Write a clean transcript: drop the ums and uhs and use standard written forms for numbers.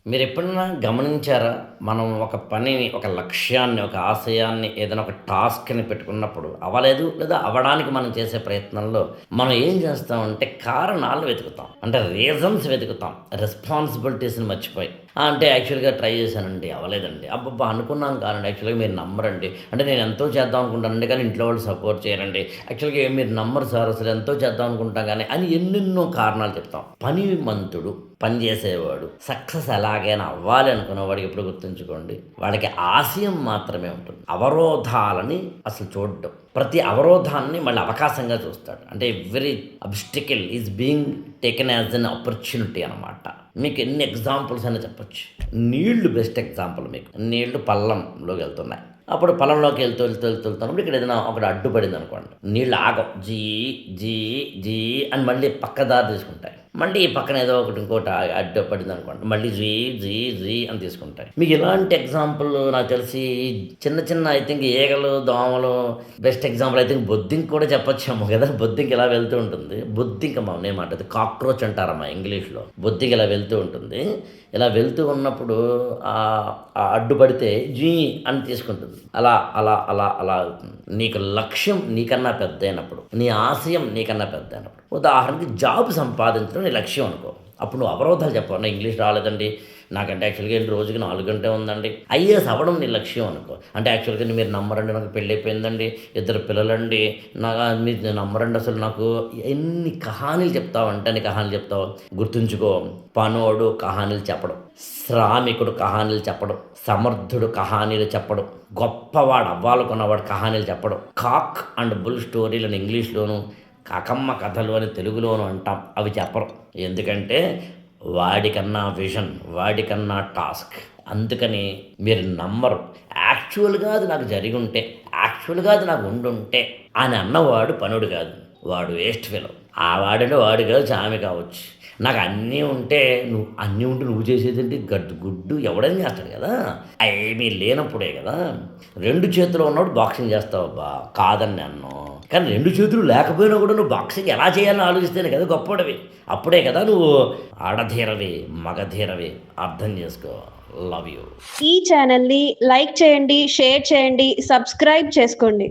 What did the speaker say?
మీరెప్పుడన్నా గమనించారా? మనం ఒక పనిని, ఒక లక్ష్యాన్ని, ఒక ఆశయాన్ని, ఏదైనా ఒక టాస్క్‌ని పెట్టుకున్నప్పుడు అవ్వలేదు లేదా అవ్వడానికి మనం చేసే ప్రయత్నంలో మనం ఏం చేస్తామంటే కారణాలు వెతుకుతాం. అంటే రీజన్స్ వెతుకుతాం. రెస్పాన్సిబిలిటీస్‌ని మర్చిపోయి. అంటే యాక్చువల్‌గా ట్రై చేశానండి అవ్వలేదండి. అబ్బబ్బా! అనుకున్నాను కానండి యాక్చువల్‌గా మీరు నమ్మరండి. అంటే నేను ఎంతో చేద్దాం అనుకుంటానండి కానీ ఇంట్లో వాళ్ళు సపోర్ట్ చేయరండి. యాక్చువల్‌గా మీరు నమ్మరు సార్ అసలు ఎంతో చేద్దాం అనుకుంటాం గానీ అని ఎన్నెన్నో కారణాలు చెప్తాం. పనిమంతుడు, పని చేసేవాడు, సక్సెస్ ఎలాగైనా అవ్వాలి అనుకునేవాడికి ఎప్పుడు గుర్తుంచుకోండి. వాడికి ఆశయం మాత్రమే ఉంటుంది. అవరోధాలని అసలు చూడడు. ప్రతి అవరోధాన్ని మళ్ళీ అవకాశంగా చూస్తాడు. అంటే every obstacle is being taken as an opportunity అనమాట. మీకు ఎన్ని ఎగ్జాంపుల్స్ అయినా చెప్పొచ్చు. నీళ్లు బెస్ట్ ఎగ్జాంపుల్ మీకు. నీళ్లు పల్లంలోకి వెళ్తున్నాయి. అప్పుడు పొలంలోకి వెళ్తున్నప్పుడు ఇక్కడ ఏదైనా ఒకటి అడ్డుపడింది అనుకోండి. నీళ్ళు ఆగవు. జీ జీ జీ అని మళ్ళీ పక్క దారి తీసుకుంటాయి. మళ్ళీ ఈ పక్కన ఏదో ఒకటి ఇంకోటి అడ్డుపడింది అనుకోండి. మళ్ళీ జీ జీ జీ అని తీసుకుంటాయి. మీకు ఇలాంటి ఎగ్జాంపుల్ నాకు తెలిసి చిన్న చిన్న ఐ థింక్ ఈగలు, దోమలు బెస్ట్ ఎగ్జాంపుల్ ఐ థింక్ బొద్దింక కూడా చెప్పొచ్చేమో కదా! బొద్దింక ఇలా వెళ్తూ ఉంటుంది. బొద్దింక నేను మాట్లాడేది కాక్రోచ్ అంటారమ్మా ఇంగ్లీష్‌లో. బొద్దింక ఇలా వెళ్తూ ఉంటుంది. ఇలా వెళ్తూ ఉన్నప్పుడు అడ్డుపడితే జీ అని తీసుకుంటుంది. అలా అలా అలా అలా అవుతుంది. నీకు లక్ష్యం నీకన్నా పెద్దయినప్పుడు, నీ ఆశయం నీకన్నా పెద్దయినప్పుడు, ఉదాహరణకి జాబ్ సంపాదించడం నీ లక్ష్యం అనుకో. అప్పుడు నువ్వు అవరోధాలు చెప్పవు. నాకు ఇంగ్లీష్ రాలేదండి, నాకంటే యాక్చువల్గా రోజుకి 4 గంటే ఉందండి. ఐఏఎస్ అవ్వడం నీ లక్ష్యం అనుకో. అంటే యాక్చువల్గా మీరు నమ్మరండి, నాకు పెళ్ళి అయిపోయిందండి, 2 పిల్లలండి, మీరు నమ్మరండి అసలు నాకు ఎన్ని కహానీలు చెప్తావంటే అన్ని కహానీలు చెప్తావు. గుర్తుంచుకో, పనోడు కహానీలు చెప్పడం, శ్రామికుడు కహానీలు చెప్పడం, సమర్థుడు కహానీలు చెప్పడం, గొప్పవాడు అవ్వాలనుకున్నవాడు కహానీలు చెప్పడం, కాక్ అండ్ బుల్ స్టోరీలను ఇంగ్లీష్లోను, కాకమ్మ కథలు అని తెలుగులోను అంటాం. అవి చెప్పరు. ఎందుకంటే వాడికన్నా విజన్, వాడికన్నా టాస్క్. అందుకని మీరు నమ్మరు. యాక్చువల్‌గా అది నాకు జరిగుంటే, యాక్చువల్‌గా అది నాకు ఉండుంటే అని అన్నవాడు పనుడు కాదు. వాడు వేస్ట్ ఫెలో. ఆ వాడంటే వాడు కావచ్చు, ఆమె కావచ్చు. నాకు అన్నీ ఉంటే నువ్వు చేసేదేంటి గుడ్డు ఎవడైనా చేస్తాడు కదా! ఏమీ లేనప్పుడే కదా! 2 చేతులు ఉన్నప్పుడు బాక్సింగ్ చేస్తావబ్బా! కాదని అనను. కానీ 2 చేతులు లేకపోయినా కూడా నువ్వు బాక్సింగ్ ఎలా చేయాలని ఆలోచిస్తేనే కదా గొప్పోడివి. అప్పుడే కదా నువ్వు ఆడధీరవి, మగధీరవి. అర్థం చేసుకో. Love you. ఈ ఛానల్‌ని లైక్ చేయండి, షేర్ చేయండి, సబ్స్క్రైబ్ చేసుకోండి.